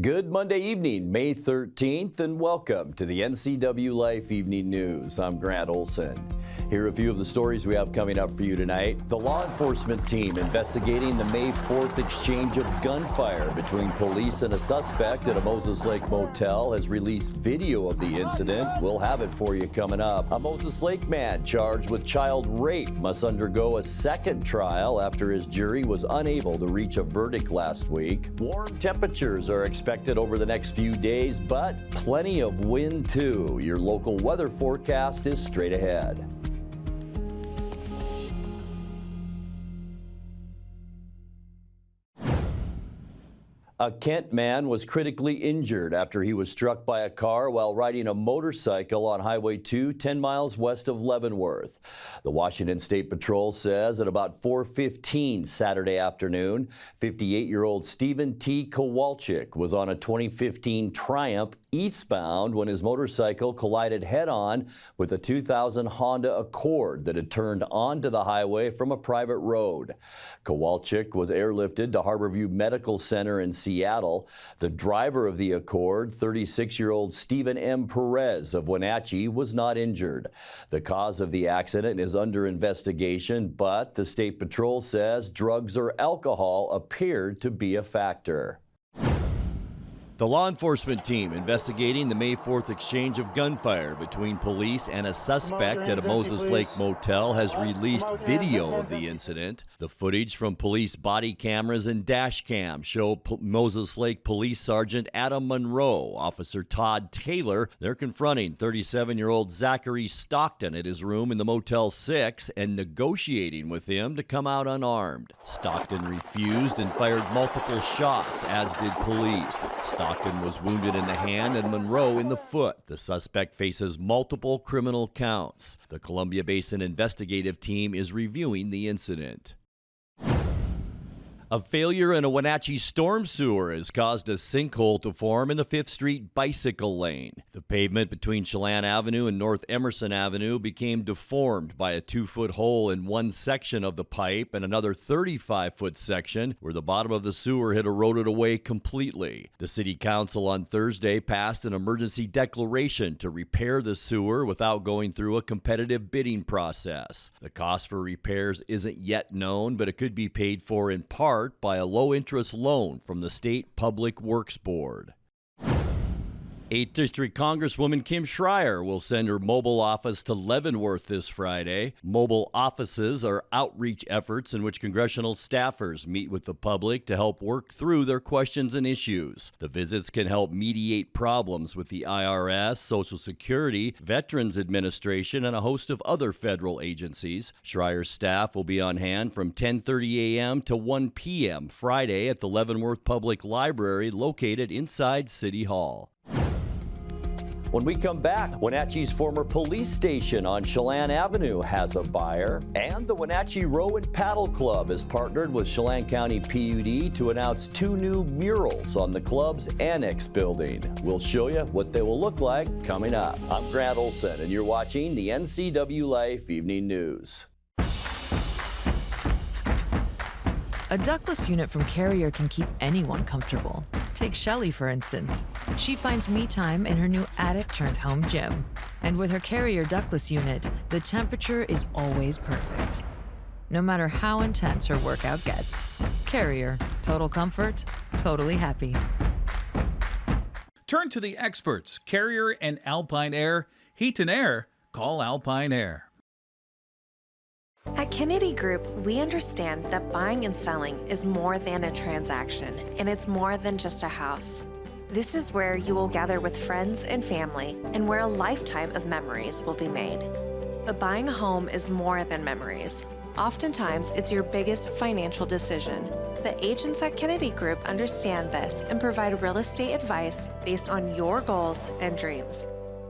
Good Monday evening, May 13th, and welcome to the NCWLIFE Evening News. I'm Grant Olson. Here are a few of the stories we have coming up for you tonight. The law enforcement team investigating the May 4th exchange of gunfire between police and a suspect at a Moses Lake motel has released video of the incident. We'll have it for you coming up. A Moses Lake man charged with child rape must undergo a second trial after his jury was unable to reach a verdict last week. Warm temperatures are expected over the next few days, but plenty of wind too. Your local weather forecast is straight ahead. A Kent man was critically injured after he was struck by a car while riding a motorcycle on Highway 2, 10 miles west of Leavenworth. The Washington State Patrol says at about 4:15 Saturday afternoon, 58-year-old Stephen T. Kowalczyk was on a 2015 Triumph eastbound when his motorcycle collided head-on with a 2000 Honda Accord that had turned onto the highway from a private road. Kowalczyk was airlifted to Harborview Medical Center in Seattle. The driver of the Accord, 36-year-old Stephen M. Perez of Wenatchee, was not injured. The cause of the accident is under investigation, but the State Patrol says drugs or alcohol appeared to be a factor. The law enforcement team investigating the May 4th exchange of gunfire between police and a suspect at a Moses Lake motel has released video of the incident. The footage from police body cameras and dash cam show Moses Lake Police Sergeant Adam Monroe, Officer Todd Taylor. They're confronting 37-year-old Zachary Stockton at his room in the Motel 6 and negotiating with him to come out unarmed. Stockton refused and fired multiple shots, as did police. Stockton was wounded in the hand and Monroe in the foot. The suspect faces multiple criminal counts. The Columbia Basin investigative team is reviewing the incident. A failure in a Wenatchee storm sewer has caused a sinkhole to form in the 5th Street bicycle lane. The pavement between Chelan Avenue and North Emerson Avenue became deformed by a 2-foot hole in one section of the pipe and another 35-foot section where the bottom of the sewer had eroded away completely. The City Council on Thursday passed an emergency declaration to repair the sewer without going through a competitive bidding process. The cost for repairs isn't yet known, but it could be paid for in part by a low-interest loan from the State Public Works Board. 8th District Congresswoman Kim Schreier will send her mobile office to Leavenworth this Friday. Mobile offices are outreach efforts in which congressional staffers meet with the public to help work through their questions and issues. The visits can help mediate problems with the IRS, Social Security, Veterans Administration, and a host of other federal agencies. Schreier's staff will be on hand from 10:30 a.m. to 1 p.m. Friday at the Leavenworth Public Library located inside City Hall. When we come back, Wenatchee's former police station on Chelan Avenue has a buyer, and the Wenatchee Row and Paddle Club has partnered with Chelan County PUD to announce 2 new murals on the club's annex building. We'll show you what they will look like coming up. I'm Grant Olson, and you're watching the NCWLIFE Evening News. A ductless unit from Carrier can keep anyone comfortable. Take Shelly, for instance. She finds me time in her new attic-turned-home gym. And with her Carrier ductless unit, the temperature is always perfect. No matter how intense her workout gets. Carrier. Total comfort, totally happy. Turn to the experts, Carrier and Alpine Air. Heat and air, call Alpine Air. At Kennedy Group, we understand that buying and selling is more than a transaction, and it's more than just a house. This is where you will gather with friends and family, and where a lifetime of memories will be made. But buying a home is more than memories. Oftentimes, it's your biggest financial decision. The agents at Kennedy Group understand this and provide real estate advice based on your goals and dreams.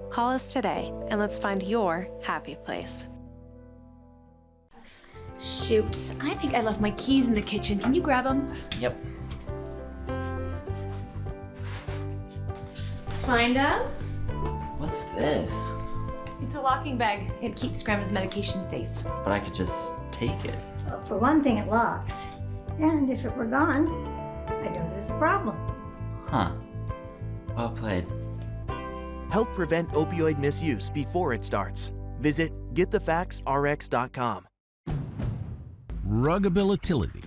Call us today, and let's find your happy place. Shoot, I think I left my keys in the kitchen. Can you grab them? Yep. Find out? What's this? It's a locking bag. It keeps Grandma's medication safe. But I could just take it. Well, for one thing, it locks. And if it were gone, I know there's a problem. Huh. Well played. Help prevent opioid misuse before it starts. Visit getthefactsrx.com. Ruggability.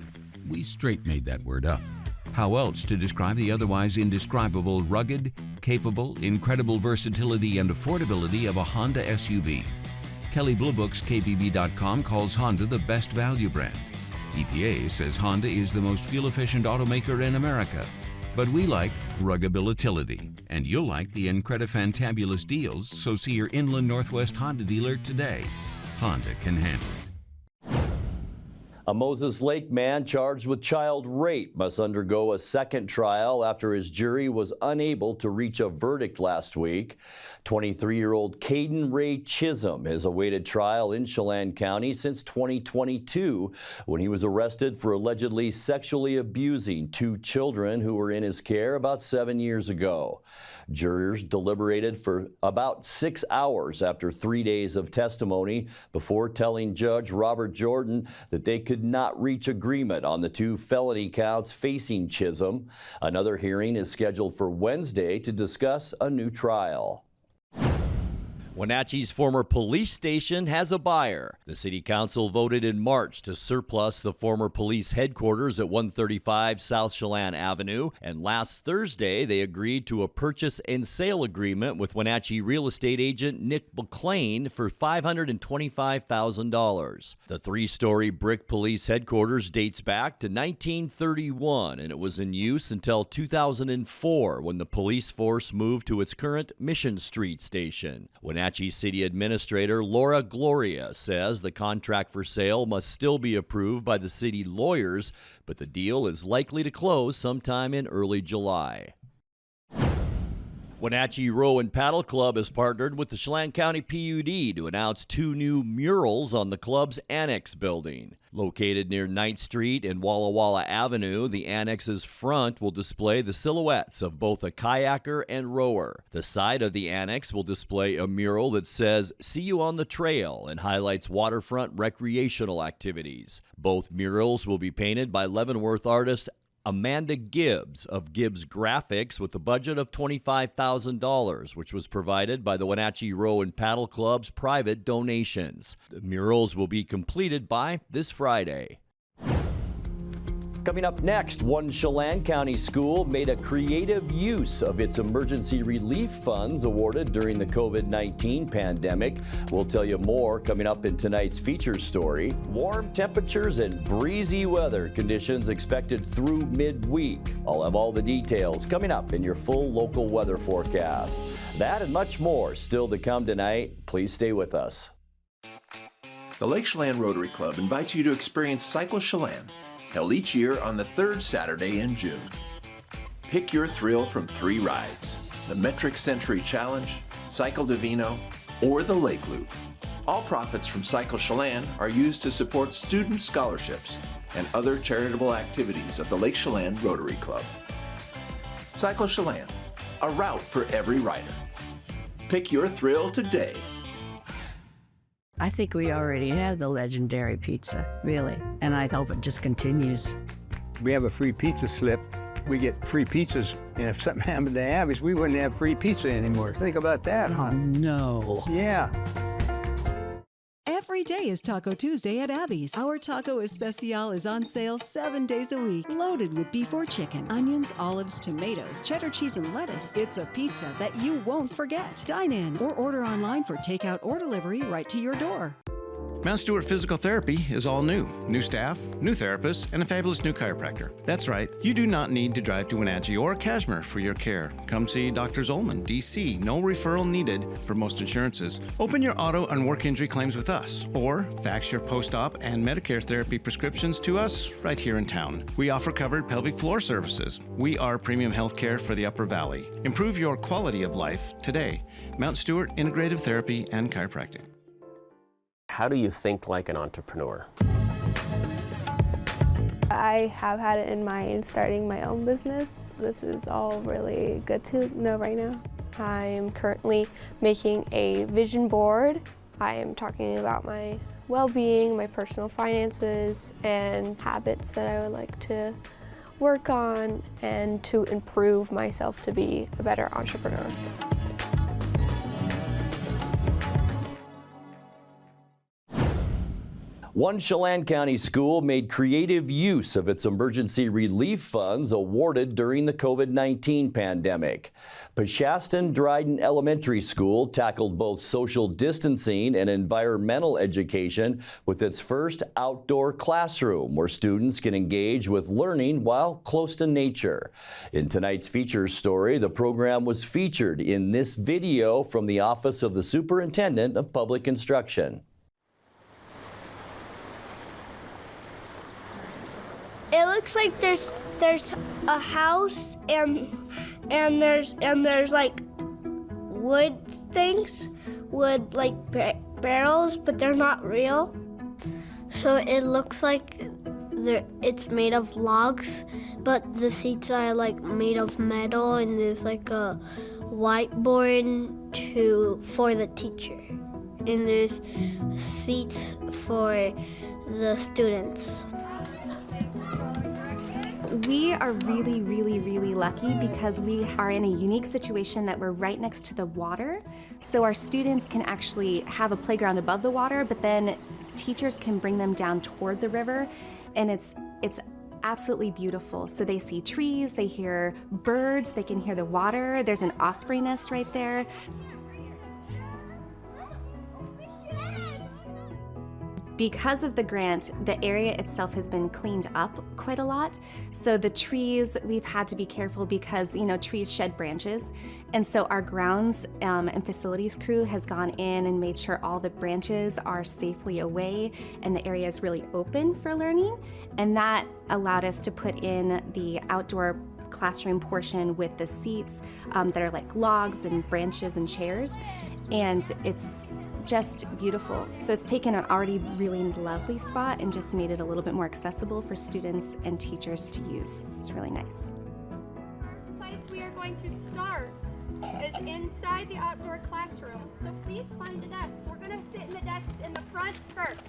We straight made that word up. How else to describe the otherwise indescribable rugged, capable, incredible versatility and affordability of a Honda SUV? Kelley Blue Book's KBB.com calls Honda the best value brand. EPA says Honda is the most fuel-efficient automaker in America. But we like ruggability, and you'll like the Incredifantabulous deals, so see your Inland Northwest Honda dealer today. Honda can handle it. A Moses Lake man charged with child rape must undergo a second trial after his jury was unable to reach a verdict last week. 23-year-old Caden Ray Chisholm has awaited trial in Chelan County since 2022 when he was arrested for allegedly sexually abusing 2 children who were in his care about 7 years ago. Jurors deliberated for about 6 hours after 3 days of testimony before telling Judge Robert Jordan that they could not reach agreement on the 2 felony counts facing Chisholm. Another hearing is scheduled for Wednesday to discuss a new trial. Wenatchee's former police station has a buyer. The city council voted in March to surplus the former police headquarters at 135 South Chelan Avenue, and last Thursday they agreed to a purchase and sale agreement with Wenatchee real estate agent Nick McLean for $525,000. The 3-story brick police headquarters dates back to 1931, and it was in use until 2004 when the police force moved to its current Mission Street station. Wenatchee City Administrator Laura Gloria says the contract for sale must still be approved by the city lawyers, but the deal is likely to close sometime in early July. Wenatchee Row and Paddle Club has partnered with the Chelan County PUD to announce 2 new murals on the club's annex building. Located near 9th Street and Walla Walla Avenue, the annex's front will display the silhouettes of both a kayaker and rower. The side of the annex will display a mural that says, "See you on the trail," and highlights waterfront recreational activities. Both murals will be painted by Leavenworth artist Amanda Gibbs of Gibbs Graphics with a budget of $25,000, which was provided by the Wenatchee Row and Paddle Club's private donations. The murals will be completed by this Friday. Coming up next, one Chelan County school made a creative use of its emergency relief funds awarded during the COVID-19 pandemic. We'll tell you more coming up in tonight's feature story. Warm temperatures and breezy weather conditions expected through midweek. I'll have all the details coming up in your full local weather forecast. That and much more still to come tonight. Please stay with us. The Lake Chelan Rotary Club invites you to experience Cycle Chelan, held each year on the 3rd Saturday in June. Pick your thrill from 3 rides: the Metric Century Challenge, Cycle Divino, or the Lake Loop. All profits from Cycle Chelan are used to support student scholarships and other charitable activities of the Lake Chelan Rotary Club. Cycle Chelan, a route for every rider. Pick your thrill today. I think we already have the legendary pizza, really, and I hope it just continues. We have a free pizza slip. We get free pizzas, and if something happened to Abby's, we wouldn't have free pizza anymore. Think about that, huh? No. Yeah. Every day is Taco Tuesday at Abby's. Our Taco Especial is on sale 7 days a week, loaded with beef or chicken, onions, olives, tomatoes, cheddar cheese, and lettuce. It's a pizza that you won't forget. Dine in or order online for takeout or delivery right to your door. Mount Stewart Physical Therapy is all new. New staff, new therapists, and a fabulous new chiropractor. That's right, you do not need to drive to Wenatchee or Kashmir for your care. Come see Dr. Zolman, DC. No referral needed for most insurances. Open your auto and work injury claims with us, or fax your post-op and Medicare therapy prescriptions to us right here in town. We offer covered pelvic floor services. We are premium health care for the Upper Valley. Improve your quality of life today. Mount Stewart Integrative Therapy and Chiropractic. How do you think like an entrepreneur? I have had it in mind starting my own business. This is all really good to know right now. I am currently making a vision board. I am talking about my well-being, my personal finances, and habits that I would like to work on and to improve myself to be a better entrepreneur. One Chelan County school made creative use of its emergency relief funds awarded during the COVID-19 pandemic. Peshastin Dryden Elementary School tackled both social distancing and environmental education with its first outdoor classroom where students can engage with learning while close to nature. In tonight's feature story, the program was featured in this video from the Office of the Superintendent of Public Instruction. It looks like there's a house and there's like wood things, wood like barrels, but they're not real. So it looks like it's made of logs, but the seats are like made of metal, and there's like a whiteboard for the teacher, and there's seats for the students. We are really, really, really lucky because we are in a unique situation that we're right next to the water. So our students can actually have a playground above the water, but then teachers can bring them down toward the river, and it's absolutely beautiful. So they see trees, they hear birds, they can hear the water. There's an osprey nest right there. Because of the grant, the area itself has been cleaned up quite a lot. So the trees, we've had to be careful because, trees shed branches. And so our grounds and facilities crew has gone in and made sure all the branches are safely away and the area is really open for learning. And that allowed us to put in the outdoor classroom portion with the seats that are like logs and branches and chairs. And it's just beautiful. So it's taken an already really lovely spot and just made it a little bit more accessible for students and teachers to use. It's really nice. First place we are going to start is inside the outdoor classroom. So please find a desk. We're going to sit in the desks in the front first.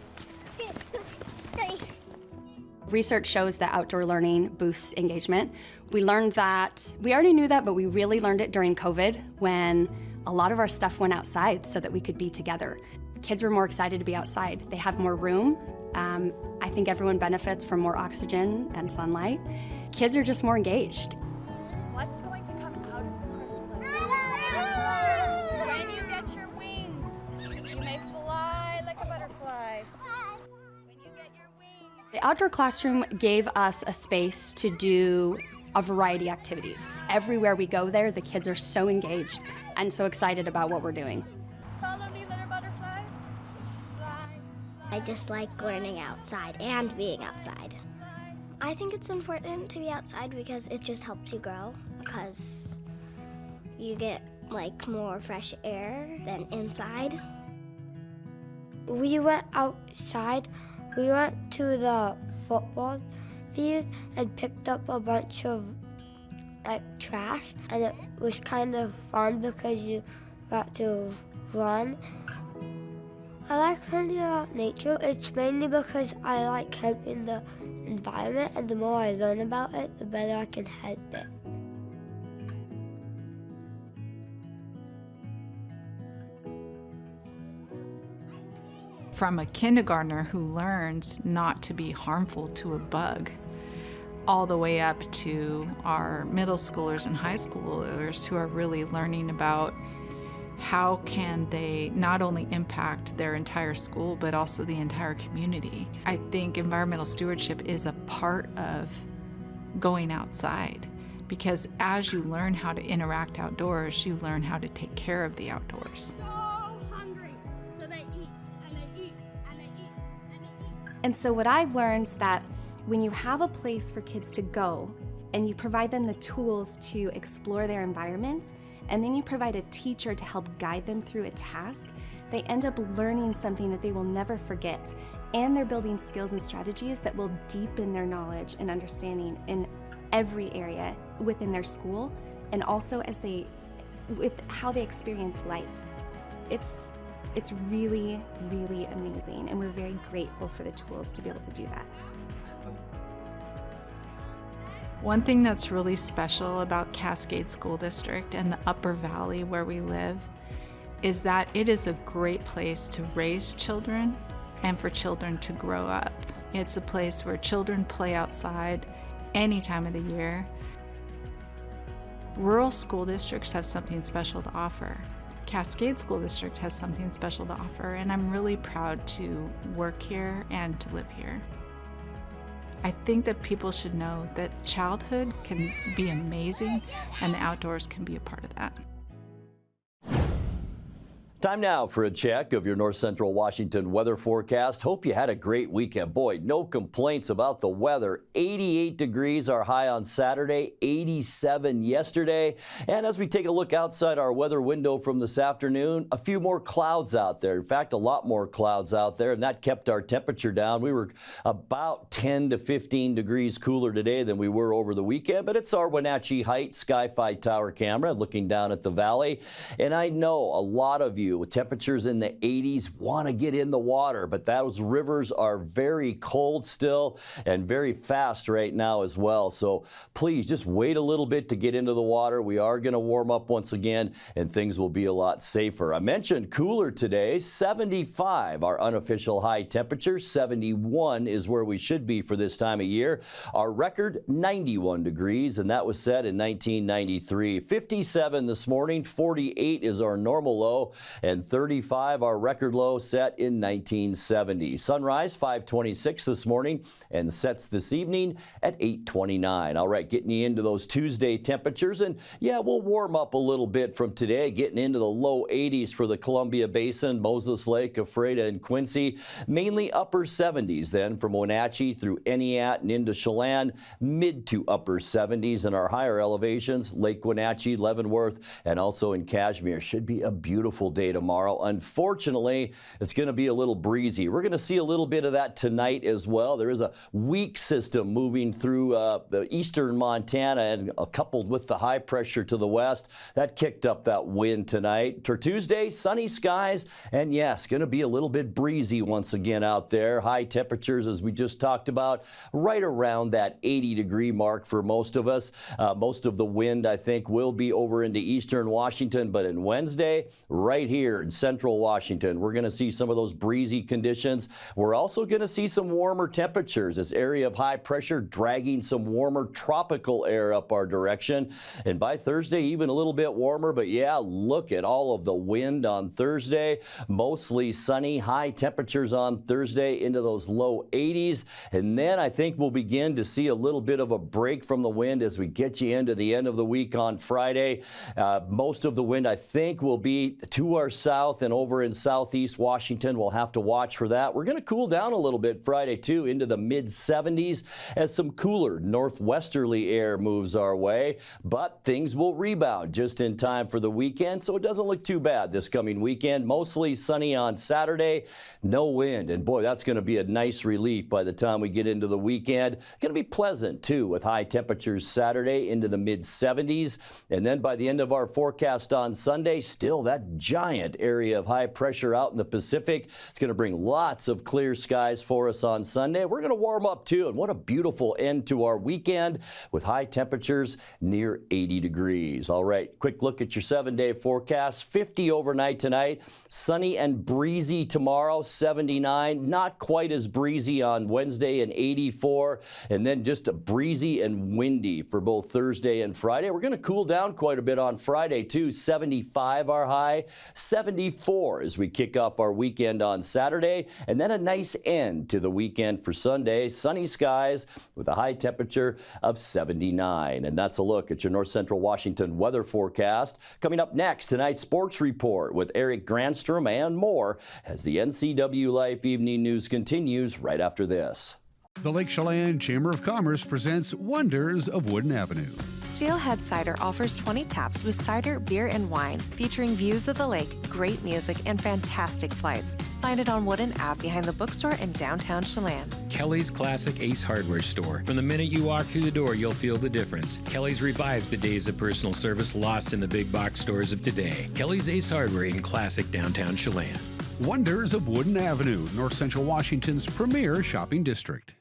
Research shows that outdoor learning boosts engagement. We learned that, we already knew that, but we really learned it during COVID when a lot of our stuff went outside so that we could be together. Kids were more excited to be outside. They have more room. I think everyone benefits from more oxygen and sunlight. Kids are just more engaged. What's going to come out of the chrysalis? When you get your wings, you may fly like a butterfly. When you get your wings. The outdoor classroom gave us a space to do a variety of activities. Everywhere we go there, the kids are so engaged and so excited about what we're doing. Follow me, little butterflies. Fly. I just like learning outside and being outside. I think it's important to be outside because it just helps you grow, because you get like more fresh air than inside. We went outside. We went to the football field and picked up a bunch of trash, and it was kind of fun because you got to run. I like learning about nature. It's mainly because I like helping the environment, and the more I learn about it, the better I can help it. From a kindergartner who learns not to be harmful to a bug, all the way up to our middle schoolers and high schoolers who are really learning about how can they not only impact their entire school, but also the entire community. I think environmental stewardship is a part of going outside, because as you learn how to interact outdoors, you learn how to take care of the outdoors. And so what I've learned is that when you have a place for kids to go and you provide them the tools to explore their environment, and then you provide a teacher to help guide them through a task, they end up learning something that they will never forget. And they're building skills and strategies that will deepen their knowledge and understanding in every area within their school, and also with how they experience life. It's really, really amazing, and we're very grateful for the tools to be able to do that. One thing that's really special about Cascade School District and the Upper Valley where we live is that it is a great place to raise children and for children to grow up. It's a place where children play outside any time of the year. Rural school districts have something special to offer. Cascade School District has something special to offer, and I'm really proud to work here and to live here. I think that people should know that childhood can be amazing and the outdoors can be a part of that. Time now for a check of your North Central Washington weather forecast. Hope you had a great weekend. Boy, no complaints about the weather. 88 degrees our high on Saturday, 87 yesterday. And as we take a look outside our weather window from this afternoon, a few more clouds out there. In fact, a lot more clouds out there, and that kept our temperature down. We were about 10 to 15 degrees cooler today than we were over the weekend, but it's our Wenatchee Heights Sky-Fi Tower camera looking down at the valley. And I know a lot of you with temperatures in the 80s want to get in the water, but those rivers are very cold still and very fast right now as well. So please just wait a little bit to get into the water. We are going to warm up once again and things will be a lot safer. I mentioned cooler today, 75 our unofficial high temperature, 71 is where we should be for this time of year. Our record 91 degrees, and that was set in 1993. 57 this morning, 48 is our normal low, and 35 our record low set in 1970. Sunrise 5:26 this morning and sets this evening at 8:29. All right, getting you into those Tuesday temperatures, and yeah, we'll warm up a little bit from today, getting into the low 80s for the Columbia Basin, Moses Lake, Ephrata, and Quincy. Mainly upper 70s then from Wenatchee through Eniat and into Chelan, mid to upper 70s in our higher elevations, Lake Wenatchee, Leavenworth, and also in Kashmir. Should be a beautiful day tomorrow. Unfortunately, it's going to be a little breezy. We're going to see a little bit of that tonight as well. There is a weak system moving through the eastern Montana and coupled with the high pressure to the west. That kicked up that wind tonight. For Tuesday, sunny skies, and yes, going to be a little bit breezy once again out there. High temperatures, as we just talked about, right around that 80-degree mark for most of us. Most of the wind, I think, will be over into eastern Washington, but in Wednesday, right here in central Washington, we're going to see some of those breezy conditions. We're also going to see some warmer temperatures. This area of high pressure dragging some warmer tropical air up our direction. And by Thursday, even a little bit warmer. But yeah, look at all of the wind on Thursday. Mostly sunny, high temperatures on Thursday into those low 80s. And then I think we'll begin to see a little bit of a break from the wind as we get you into the end of the week on Friday. Most of the wind, I think, will be to our south and over in southeast Washington. We'll have to watch for that. We're going to cool down a little bit Friday too into the mid 70s as some cooler northwesterly air moves our way, but things will rebound just in time for the weekend, so it doesn't look too bad this coming weekend. Mostly sunny on Saturday, no wind, and boy, that's going to be a nice relief by the time we get into the weekend. Going to be pleasant too with high temperatures Saturday into the mid 70s, and then by the end of our forecast on Sunday, still that giant area of high pressure out in the Pacific. It's going to bring lots of clear skies for us on Sunday. We're going to warm up too, and what a beautiful end to our weekend with high temperatures near 80 degrees. All right, quick look at your 7-day forecast. 50 overnight tonight, sunny and breezy tomorrow, 79. Not quite as breezy on Wednesday and 84, and then just a breezy and windy for both Thursday and Friday. We're going to cool down quite a bit on Friday too, 75 our high. 74 as we kick off our weekend on Saturday, and then a nice end to the weekend for Sunday. Sunny skies with a high temperature of 79. And that's a look at your North Central Washington weather forecast. Coming up next, tonight's sports report with Eric Granstrom and more as the NCWLIFE Evening News continues right after this. The Lake Chelan Chamber of Commerce presents Wonders of Wooden Avenue. Steelhead Cider offers 20 taps with cider, beer, and wine, featuring views of the lake, great music, and fantastic flights. Find it on Wooden Ave behind the bookstore in downtown Chelan. Kelly's Classic Ace Hardware Store. From the minute you walk through the door, you'll feel the difference. Kelly's revives the days of personal service lost in the big box stores of today. Kelly's Ace Hardware in classic downtown Chelan. Wonders of Wooden Avenue, North Central Washington's premier shopping district.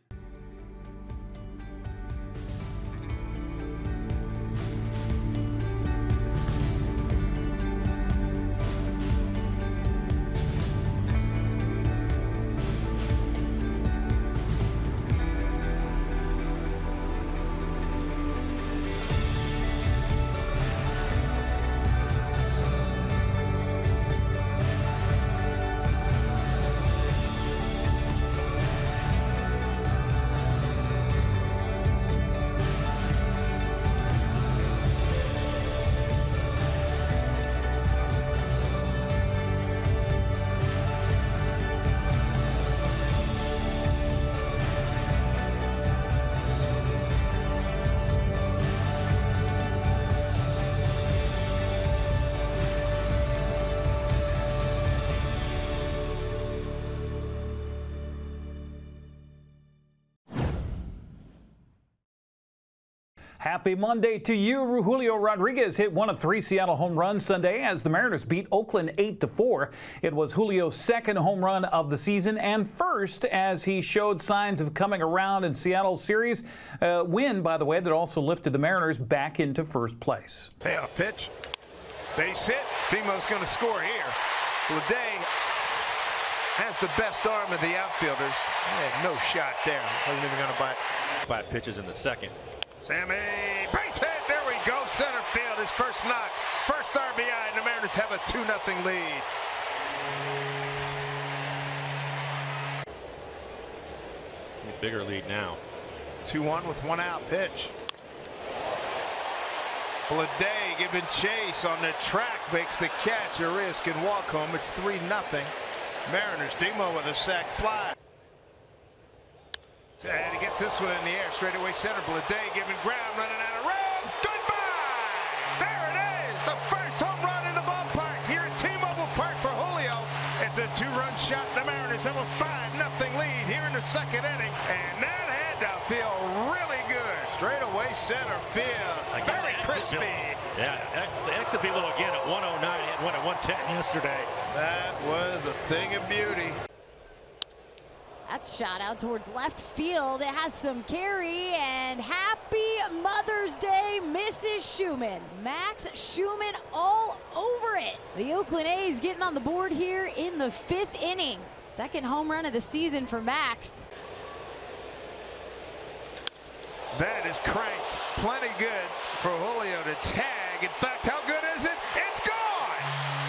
Happy Monday to you. Julio Rodriguez hit one of 3 Seattle home runs Sunday as the Mariners beat Oakland 8-4. It was Julio's second home run of the season and first as he showed signs of coming around in Seattle's series win, by the way, that also lifted the Mariners back into first place. Payoff pitch. Base hit. Timo's going to score here. Bleday has the best arm of the outfielders. He had no shot there. Wasn't even going to bite. 5 pitches in the second. Sammy, base hit. There we go. Center field. His first knock. First RBI, and the Mariners have a 2-0 lead. A bigger lead now. 2-1 with 1 out. Pitch. Bleday giving chase on the track, makes the catch. Arias can walk home. It's 3-0. Mariners. Demo with a sac fly. And he gets this one in the air, straightaway center. Bleday giving ground, running out of room. Goodbye! There it is, the first home run in the ballpark here at T-Mobile Park for Julio. It's a 2-run shot. The Mariners have a 5-0 lead here in the second inning, and that had to feel really good. Straightaway center field, very crispy. Yeah, the exit below again at 109. He had one at 110 yesterday. That was a thing of beauty. That's shot out towards left field. It has some carry, and happy Mother's Day, Mrs. Schumann. Max Schumann all over it. The Oakland A's getting on the board here in the 5th inning. Second home run of the season for Max. That is cranked. Plenty good for Julio to tag. In fact, how good is it? It's gone!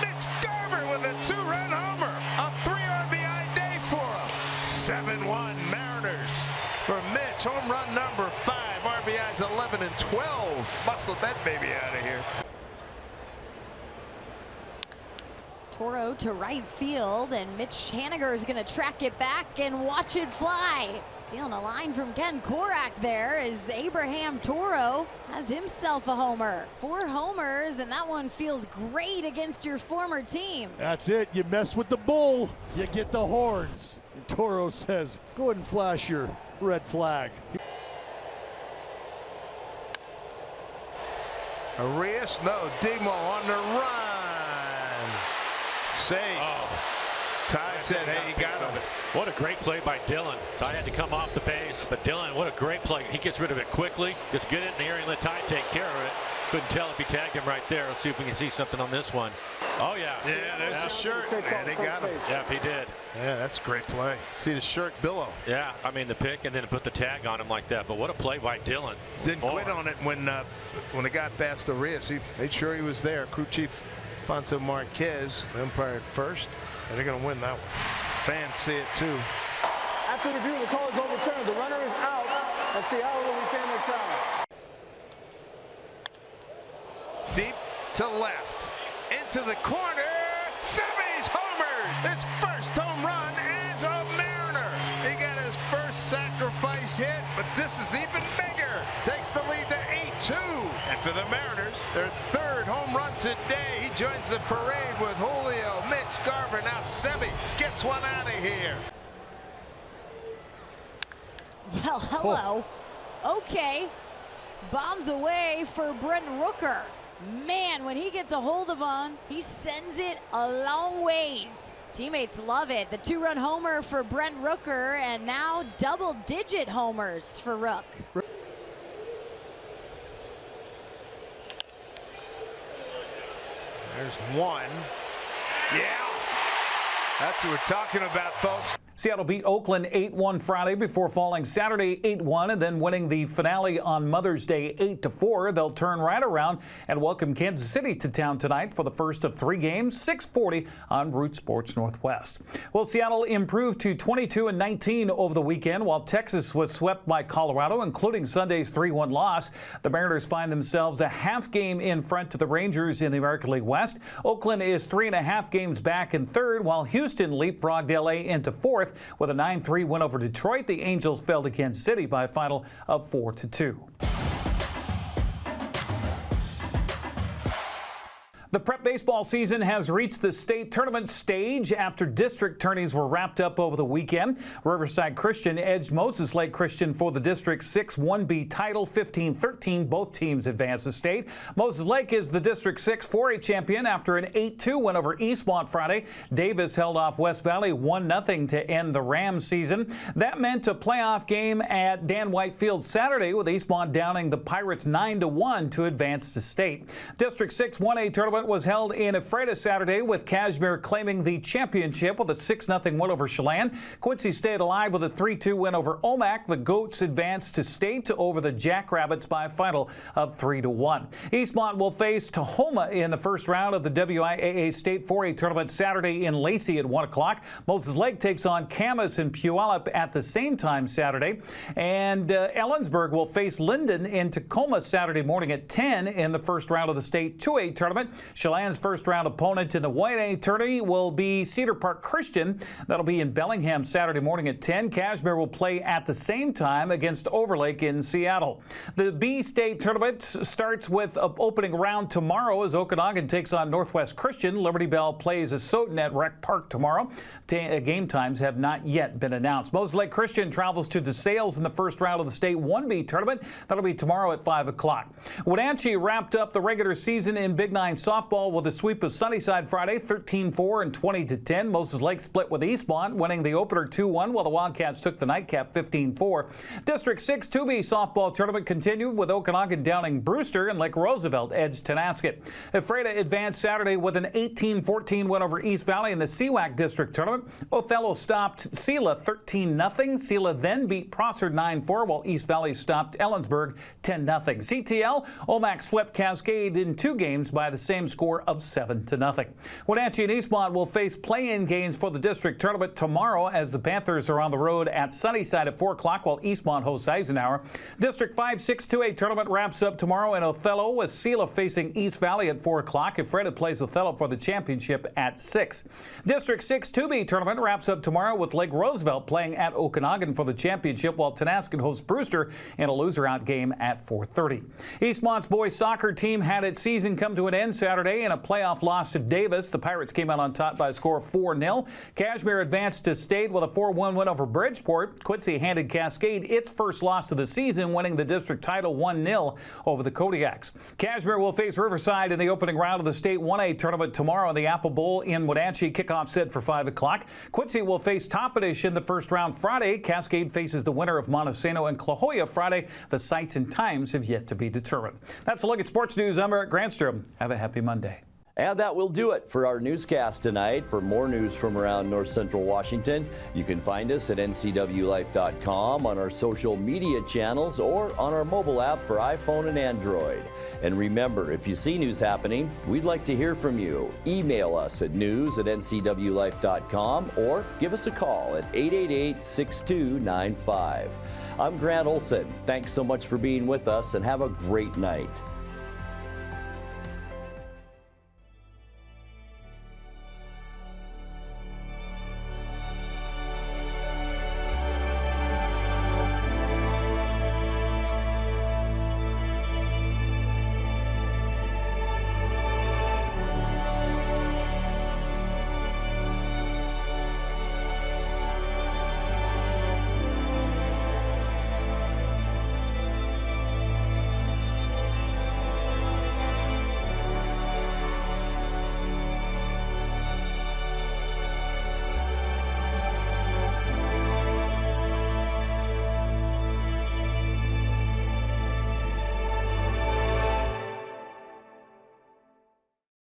Mitch Garver with a 2-run homer. A 3 RBI day for him. 7-1 Mariners for Mitch. Home run number 5. RBIs 11 and 12. Muscled that baby out of here. Toro to right field, and Mitch Haniger is going to track it back and watch it fly. Stealing a line from Ken Korak there as Abraham Toro has himself a homer. 4 homers, and that one feels great against your former team. That's it. You mess with the bull, you get the horns. And Toro says, go ahead and flash your red flag. Arias, no. Demo on the run. Save. Oh. Ty said, hey, you got him. What a great play by Dylan. Ty had to come off the base, but Dylan, what a great play. He gets rid of it quickly. Just get it in the air and let Ty take care of it. Couldn't tell if he tagged him right there. Let's see if we can see something on this one. Oh, yeah. Yeah, there's the shirt. And they got him. Yep, he did. Yeah, that's a great play. See the shirt billow. Yeah, I mean the pick and then put the tag on him like that. But what a play by Dylan. Didn't quit on it when it got past Arias. He made sure he was there. Crew chief Fonso Marquez, the umpire at first. And they're going to win that one. Fans see it too. After the review, the call is overturned. The runner is out. Let's see how will we fan the crowd. Deep to left. Into the corner. Semi's homered. His first home run as a Mariner. He got his first sacrifice hit, but this is even bigger. Takes the lead to 8-2. And for the Mariners, their 3rd home run today. He joins the parade with Julio, Mitch Garver. Now Semi gets one out of here. Well, hello. Okay. Bombs away for Brent Rooker. Man, when he gets a hold of one, he sends it a long ways. Teammates love it. The 2-run homer for Brent Rooker, and now double-digit homers for Rook. There's one. Yeah. That's what we're talking about, folks. Seattle beat Oakland 8-1 Friday before falling Saturday 8-1 and then winning the finale on Mother's Day 8-4. They'll turn right around and welcome Kansas City to town tonight for the first of 3 games, 6:40 on Root Sports Northwest. Well, Seattle improved to 22-19 over the weekend while Texas was swept by Colorado, including Sunday's 3-1 loss. The Mariners find themselves a half game in front to the Rangers in the American League West. Oakland is 3.5 games back in 3rd, while Houston leapfrogged LA into 4th. With a 9-3 win over Detroit, the Angels fell to Kansas City by a final of 4-2. The prep baseball season has reached the state tournament stage after district tourneys were wrapped up over the weekend. Riverside Christian edged Moses Lake Christian for the District 6 1B title, 15-13. Both teams advanced to state. Moses Lake is the District 6 4A champion after an 8-2 win over Eastmont Friday. Davis held off West Valley 1-0 to end the Rams season. That meant a playoff game at Dan White Field Saturday, with Eastmont downing the Pirates 9-1 to advance to state. District 6 1A tournament was held in Ephrata Saturday, with Cashmere claiming the championship with a 6-0 win over Chelan. Quincy stayed alive with a 3-2 win over Omak. The Goats advanced to state over the Jackrabbits by a final of 3-1. Eastmont will face Tahoma in the first round of the WIAA State 4A tournament Saturday in Lacey at 1 o'clock. Moses Lake takes on Camas and Puyallup at the same time Saturday. And Ellensburg will face Linden in Tacoma Saturday morning at 10 in the first round of the State 2A tournament. Chelan's first round opponent in the 1A tourney will be Cedar Park Christian. That'll be in Bellingham Saturday morning at 10. Cashmere will play at the same time against Overlake in Seattle. The B State tournament starts with an opening round tomorrow as Okanagan takes on Northwest Christian. Liberty Bell plays Asotin at Rec Park tomorrow. Game times have not yet been announced. Moses Lake Christian travels to DeSales in the first round of the State 1B tournament. That'll be tomorrow at 5 o'clock. Wenatchee wrapped up the regular season in Big 9 softball with a sweep of Sunnyside Friday, 13-4 and 20-10. Moses Lake split with Eastmont, winning the opener 2-1, while the Wildcats took the nightcap 15-4. District 6 2B softball tournament continued with Okanagan downing Brewster, and Lake Roosevelt edged Tenasket. Ephrata advanced Saturday with an 18-14 win over East Valley in the CWAC District tournament. Othello stopped Sela 13-0. Sela then beat Prosser 9-4, while East Valley stopped Ellensburg 10-0. CTL, Omak swept Cascade in 2 games by the same score of 7-0. Wenatchee and Eastmont will face play-in games for the district tournament tomorrow as the Panthers are on the road at Sunnyside at 4 o'clock, while Eastmont hosts Eisenhower. District 5-6 2A tournament wraps up tomorrow in Othello, with Sela facing East Valley at 4 o'clock. Ephrata plays Othello for the championship at 6. District 6 2B tournament wraps up tomorrow with Lake Roosevelt playing at Okanagan for the championship, while Tenasket hosts Brewster in a loser-out game at 4:30. Eastmont's boys soccer team had its season come to an end Saturday in a playoff loss to Davis. The Pirates came out on top by a score of 4-0. Cashmere advanced to state with a 4-1 win over Bridgeport. Quincy handed Cascade its first loss of the season, winning the district title 1-0 over the Kodiaks. Cashmere will face Riverside in the opening round of the State 1A tournament tomorrow in the Apple Bowl in Wenatchee. Kickoff set for 5 o'clock. Quincy will face Toppenish in the first round Friday. Cascade faces the winner of Montesano and La Jolla Friday. The sites and times have yet to be determined. That's a look at sports news. I'm Eric Granstrom. Have a happy Monday. And that will do it for our newscast tonight. For more news from around North Central Washington, you can find us at ncwlife.com, on our social media channels, or on our mobile app for iPhone and Android. And remember, if you see news happening, we'd like to hear from you. Email us at news@ncwlife.com or give us a call at 888-6295. I'm Grant Olson. Thanks so much for being with us, and have a great night.